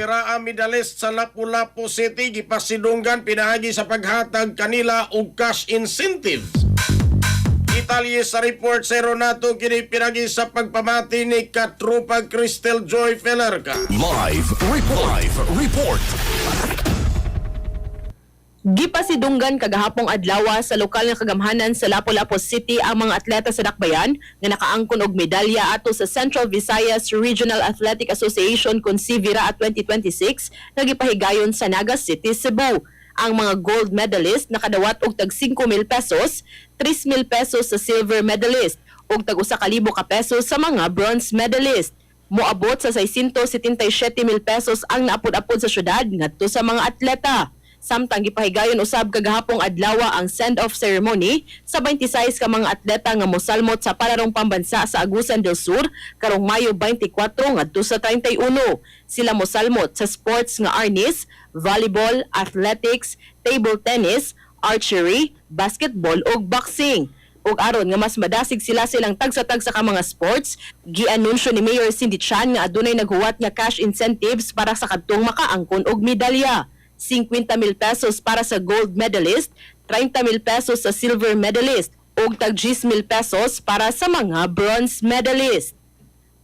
Giraa medalist sa Lapu-Lapu City gipasidunggan pinaagi sa paghatag kanila og cash incentives. Detalye sa report sa Ronato kini pinagi sa pagpamati ni Katropa Crystal Joy Felerca. Live report. Gipasidunggan kagahapong adlaw sa lokal nga kagamhanan sa Lapu-Lapu City ang mga atleta sa Dakbayan nga nakaangkon og medalya ato sa Central Visayas Regional Athletic Association kun CVRA at 2026 nga gipahigayon sa Naga City, Cebu. Ang mga gold medalist nakadawat og tag 5,000 pesos, 3,000 pesos sa silver medalist ug tag 1,000 ka pesos sa mga bronze medalist. Moabot sa 677,000 pesos ang naapod-apod sa syudad ngadto sa mga atleta. Samtang gipahigayon usab kagahapong adlaw ang send-off ceremony sa 26 ka mga atleta nga mosalmot sa palarong pambansa sa Agusan del Sur karong Mayo 24 ngadto sa 31. Sila mosalmot sa sports nga arnis, volleyball, athletics, table tennis, archery, basketball ug boxing. Ug aron nga mas madasig sila silang tagsa-tagsa ka mga sports, gianunsyo ni Mayor Cindy Chan nga adunay naghuwat nga cash incentives para sa kadtong makaangkon og medalya. 50,000 pesos para sa gold medalist, 30,000 pesos sa silver medalist, ug tag 10,000 pesos para sa mga bronze medalist.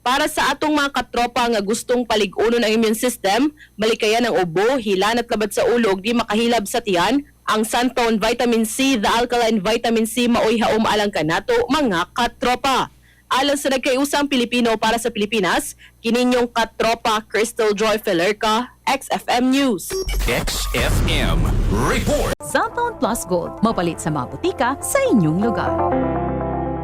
Para sa atong mga katropa nga gustong palig-unon ang immune system, malikayan ang ubo, hilan at labat sa ulo ug di makahilab sa tiyan, ang Suntown Vitamin C, the Alkaline Vitamin C maoy haom alang kanato mga katropa. Alang sa nagkaiusang Pilipino para sa Pilipinas, kininyong katropa Crystal Joy Felerca, XFM News. XFM report. Suntown Plus Gold, mapalit sa mga butika sa inyong lugar.